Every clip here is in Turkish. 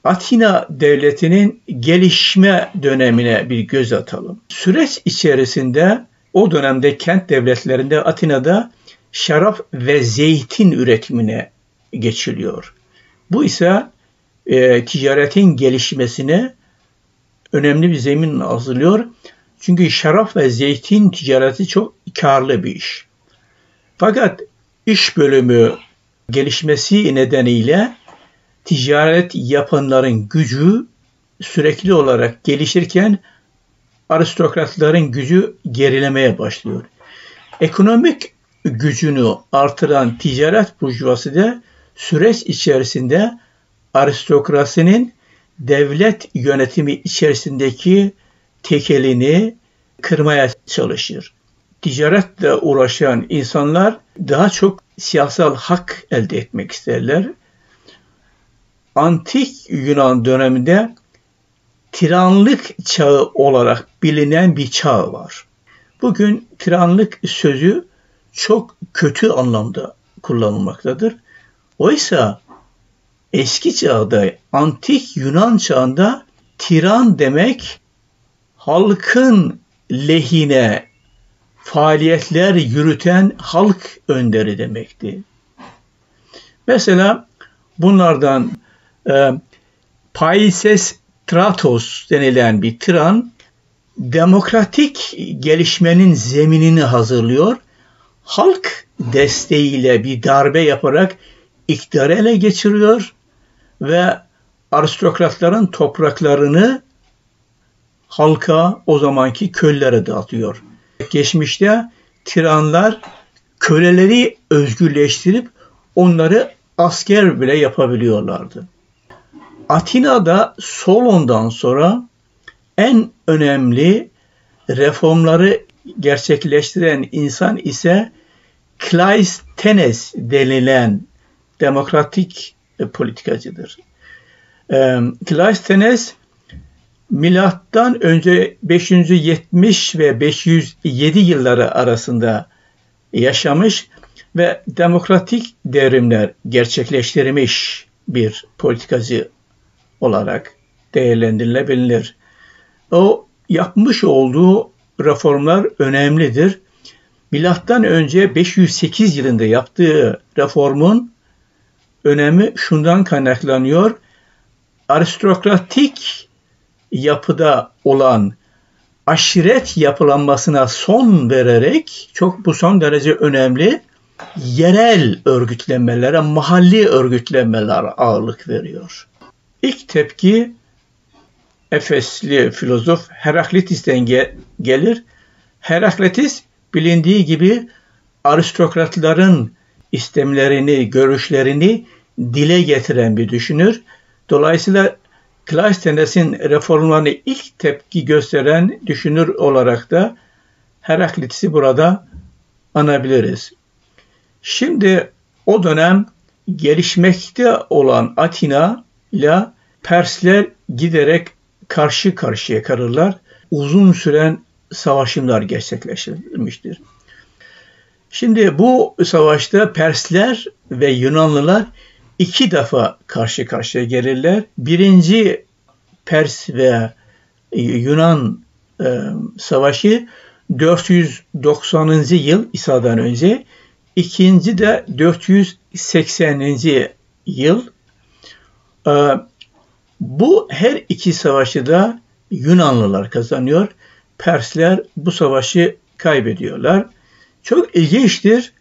Atina devletinin gelişme dönemine bir göz atalım. Süreç içerisinde o dönemde kent devletlerinde Atina'da şarap ve zeytin üretimine geçiliyor. Bu ise ticaretin gelişmesine önemli bir zemin hazırlıyor. Çünkü şarap ve zeytin ticareti çok karlı bir iş. Fakat iş bölümü gelişmesi nedeniyle ticaret yapanların gücü sürekli olarak gelişirken aristokratların gücü gerilemeye başlıyor. Ekonomik gücünü artıran ticaret burjuvası da süreç içerisinde aristokrasinin devlet yönetimi içerisindeki tekelini kırmaya çalışır. Ticaretle uğraşan insanlar daha çok siyasal hak elde etmek isterler. Antik Yunan döneminde tiranlık çağı olarak bilinen bir çağ var. Bugün tiranlık sözü çok kötü anlamda kullanılmaktadır. Oysa eski çağda, antik Yunan çağında tiran demek halkın lehine faaliyetler yürüten halk önderi demekti. Mesela bunlardan Paisestratos denilen bir tiran demokratik gelişmenin zeminini hazırlıyor. Halk desteğiyle bir darbe yaparak iktidarı ele geçiriyor ve aristokratların topraklarını halka, o zamanki kölelere dağıtıyor. Geçmişte tiranlar köleleri özgürleştirip onları asker bile yapabiliyorlardı. Atina'da Solon'dan sonra en önemli reformları gerçekleştiren insan ise Kleisthenes denilen demokratik politikacıdır. Kleisthenes milattan önce 570 ve 507 yılları arasında yaşamış ve demokratik devrimler gerçekleştirmiş bir politikacı olarak değerlendirilebilir. O yapmış olduğu reformlar önemlidir. Milattan önce 508 yılında yaptığı reformun önemi şundan kaynaklanıyor. Aristokratik yapıda olan aşiret yapılanmasına son vererek, bu son derece önemli, yerel örgütlenmelere, mahalli örgütlenmelere ağırlık veriyor. İlk tepki Efesli filozof Heraklitos'ten gelir. Heraklitos bilindiği gibi aristokratların istemlerini, görüşlerini dile getiren bir düşünür. Dolayısıyla Kleisthenes'in reformlarına ilk tepki gösteren düşünür olarak da Heraklitos'u burada anabiliriz. Şimdi o dönem gelişmekte olan Atina ile Persler giderek karşı karşıya kalırlar. Uzun süren savaşımlar gerçekleştirilmiştir. Şimdi bu savaşta Persler ve Yunanlılar 2 defa karşı karşıya gelirler. Birinci Pers ve Yunan savaşı 490. yıl İsa'dan önce, ikinci de 480. yıl. Bu her iki savaşı da Yunanlılar kazanıyor. Persler bu savaşı kaybediyorlar. Çok ilginçtir.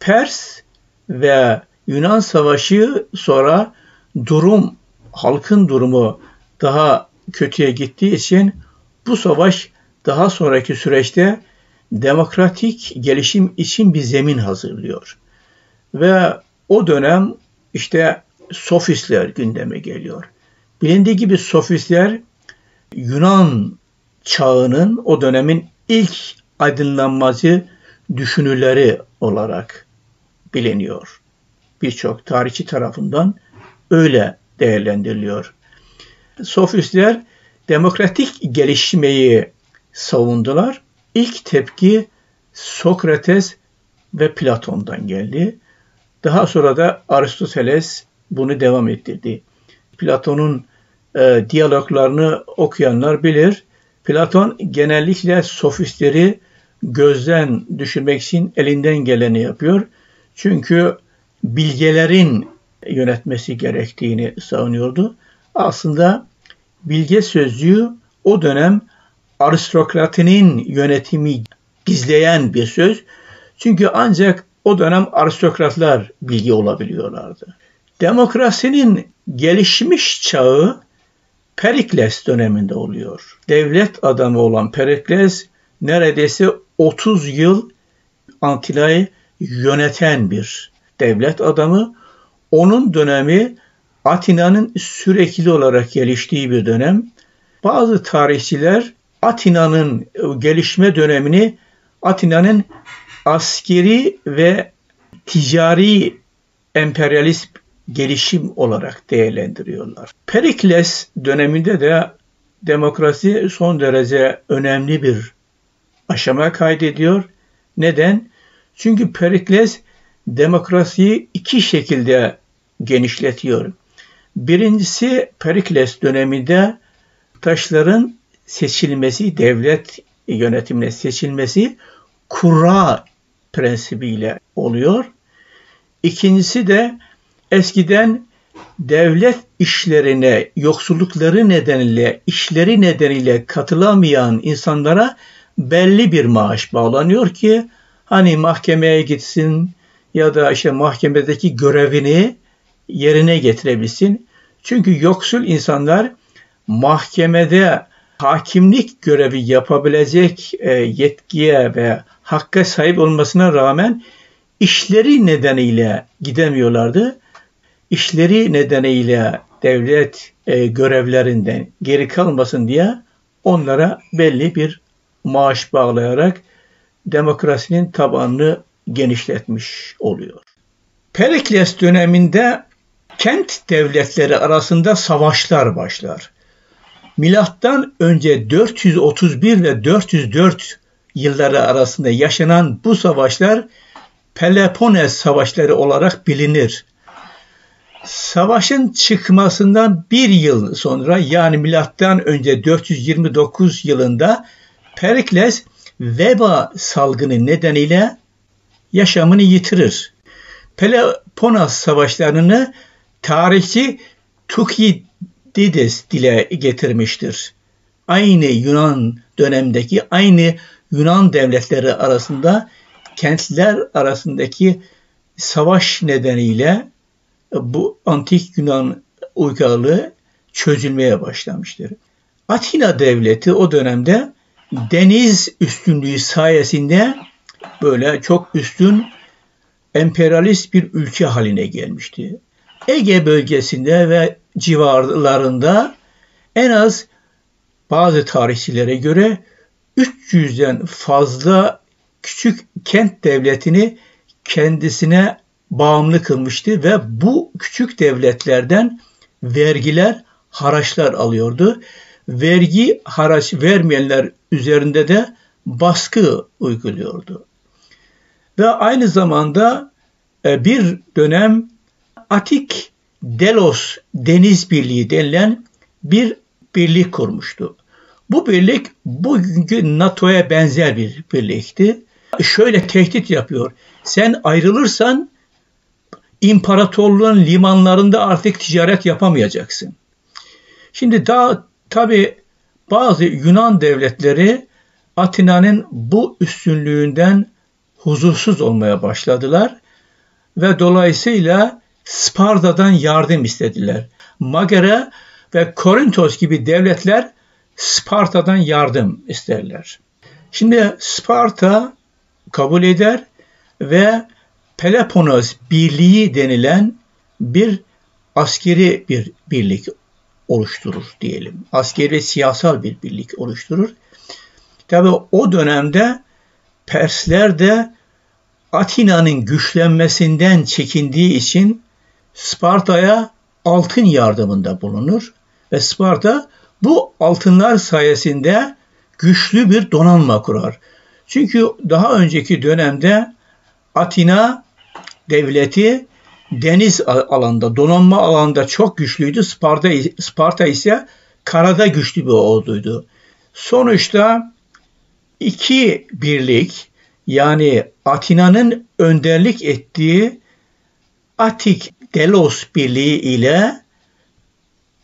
Pers ve Yunan savaşı sonra halkın durumu daha kötüye gittiği için bu savaş daha sonraki süreçte demokratik gelişim için bir zemin hazırlıyor. Ve o dönem işte sofistler gündeme geliyor. Bilindiği gibi sofistler Yunan çağının, o dönemin ilk aydınlanmacı düşünürleri olarak biliniyor. Birçok tarihçi tarafından öyle değerlendiriliyor. Sofistler demokratik gelişmeyi savundular. İlk tepki Sokrates ve Platon'dan geldi. Daha sonra da Aristoteles bunu devam ettirdi. Platon'un diyaloglarını okuyanlar bilir. Platon genellikle sofistleri gözden düşürmek için elinden geleni yapıyor. Çünkü bilgelerin yönetmesi gerektiğini savunuyordu. Aslında bilge sözcüğü o dönem aristokratinin yönetimi gizleyen bir söz. Çünkü ancak o dönem aristokratlar bilgi olabiliyorlardı. Demokrasinin gelişmiş çağı Perikles döneminde oluyor. Devlet adamı olan Perikles neredeyse 30 yıl Atina'yı yöneten bir devlet adamı. Onun dönemi Atina'nın sürekli olarak geliştiği bir dönem. Bazı tarihçiler Atina'nın gelişme dönemini Atina'nın askeri ve ticari emperyalist gelişim olarak değerlendiriyorlar. Perikles döneminde de demokrasi son derece önemli bir aşama kaydediyor. Neden? Çünkü Perikles demokrasiyi iki şekilde genişletiyor. Birincisi Perikles döneminde taşların seçilmesi, devlet yönetimine seçilmesi kura prensibiyle oluyor. İkincisi de eskiden devlet işlerine, yoksullukları nedeniyle, işleri nedeniyle katılamayan insanlara belli bir maaş bağlanıyor ki hani mahkemeye gitsin ya da işte mahkemedeki görevini yerine getirebilsin. Çünkü yoksul insanlar mahkemede hakimlik görevi yapabilecek yetkiye ve hakka sahip olmasına rağmen işleri nedeniyle gidemiyorlardı. İşleri nedeniyle devlet görevlerinden geri kalmasın diye onlara belli bir maaş bağlayarak demokrasinin tabanını genişletmiş oluyor. Perikles döneminde kent devletleri arasında savaşlar başlar. Milattan önce 431 ve 404 yılları arasında yaşanan bu savaşlar Peloponnes savaşları olarak bilinir. Savaşın çıkmasından bir yıl sonra yani milattan önce 429 yılında Perikles veba salgını nedeniyle yaşamını yitirir. Peloponnes savaşlarını tarihçi Thukydides dile getirmiştir. Aynı Yunan dönemindeki aynı Yunan devletleri arasında kentler arasındaki savaş nedeniyle bu antik Yunan uygarlığı çözülmeye başlamıştır. Atina devleti o dönemde deniz üstünlüğü sayesinde böyle çok üstün emperyalist bir ülke haline gelmişti. Ege bölgesinde ve civarlarında en az bazı tarihçilere göre 300'den fazla küçük kent devletini kendisine bağımlı kılmıştı ve bu küçük devletlerden vergiler, haraçlar alıyordu. Vergi, haraç vermeyenler üzerinde de baskı uyguluyordu. Ve aynı zamanda bir dönem Atik Delos Deniz Birliği denilen bir birlik kurmuştu. Bu birlik bugünkü NATO'ya benzer bir birlikti. Şöyle tehdit yapıyor. Sen ayrılırsan imparatorluğun limanlarında artık ticaret yapamayacaksın. Şimdi daha tabii bazı Yunan devletleri Atina'nın bu üstünlüğünden huzursuz olmaya başladılar ve dolayısıyla Sparta'dan yardım istediler. Megara ve Korintos gibi devletler Sparta'dan yardım isterler. Şimdi Sparta kabul eder ve Peloponnes Birliği denilen bir askeri bir birlik oluşturur diyelim. Askeri ve siyasal bir birlik oluşturur. Tabii o dönemde Persler de Atina'nın güçlenmesinden çekindiği için Sparta'ya altın yardımında bulunur ve Sparta bu altınlar sayesinde güçlü bir donanma kurar. Çünkü daha önceki dönemde Atina devleti deniz alanında, donanma alanında çok güçlüydü. Sparta ise karada güçlü bir orduydu. Sonuçta iki birlik, yani Atina'nın önderlik ettiği Atik Delos Birliği ile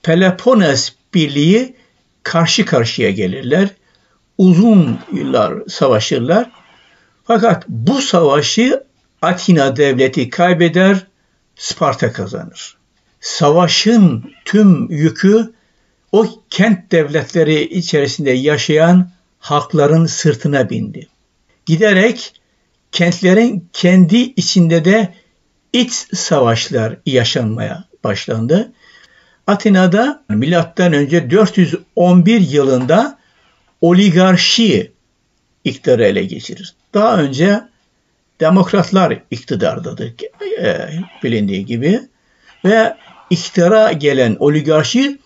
Peloponnes Birliği karşı karşıya gelirler. Uzun yıllar savaşırlar. Fakat bu savaşı Atina devleti kaybeder, Sparta kazanır. Savaşın tüm yükü o kent devletleri içerisinde yaşayan halkların sırtına bindi. Giderek kentlerin kendi içinde de iç savaşlar yaşanmaya başlandı. Atina'da M.Ö. 411 yılında oligarşi iktidarı ele geçirir. Daha önce demokratlar iktidardadır bilindiği gibi ve iktidara gelen oligarşi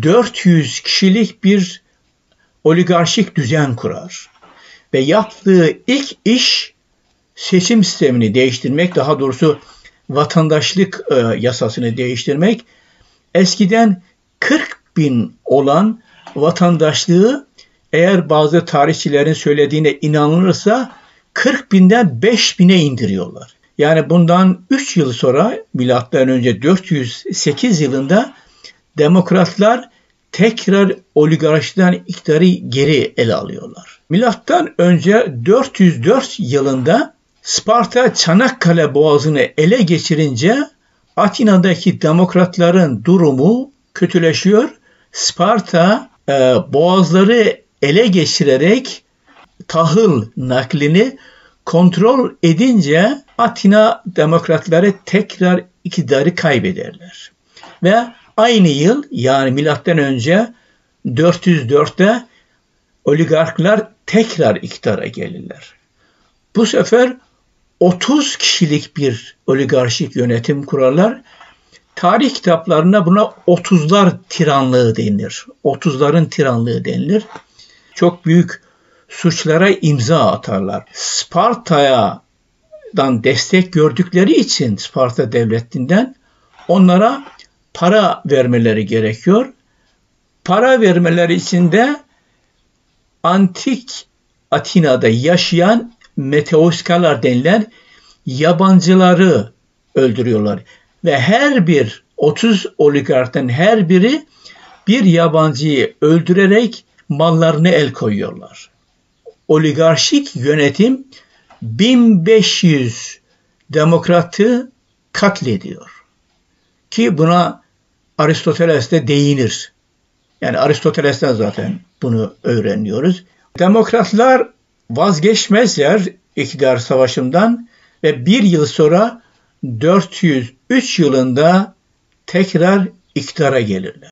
400 kişilik bir oligarşik düzen kurar. Ve yaptığı ilk iş seçim sistemini değiştirmek, daha doğrusu vatandaşlık yasasını değiştirmek. Eskiden 40.000 olan vatandaşlığı, eğer bazı tarihçilerin söylediğine inanılırsa, 40.000'den 5.000'e indiriyorlar. Yani bundan 3 yıl sonra M.Ö. 408 yılında demokratlar tekrar oligarşiden iktidarı geri ele alıyorlar. M.Ö. 404 yılında Sparta Çanakkale Boğazı'nı ele geçirince Atina'daki demokratların durumu kötüleşiyor. Sparta boğazları ele geçirerek tahıl naklini kontrol edince Atina demokratları tekrar iktidarı kaybederler. Ve aynı yıl, yani M.Ö. 404'te oligarklar tekrar iktidara gelirler. Bu sefer 30 kişilik bir oligarşik yönetim kurarlar. Tarih kitaplarına buna 30'lar tiranlığı denilir. 30'ların tiranlığı denilir. Çok büyük suçlara imza atarlar. Sparta'dan destek gördükleri için, Sparta devletinden, onlara para vermeleri gerekiyor. Para vermeleri için de antik Atina'da yaşayan Meteoskalar denilen yabancıları öldürüyorlar. Ve her bir 30 oligarktan her biri bir yabancıyı öldürerek mallarını el koyuyorlar. Oligarşik yönetim 1500 demokratı katlediyor. Ki buna Aristoteles de değinir. Yani Aristoteles'ten zaten bunu öğreniyoruz. Demokratlar vazgeçmezler iktidar savaşından ve bir yıl sonra 403 yılında tekrar iktidara gelirler.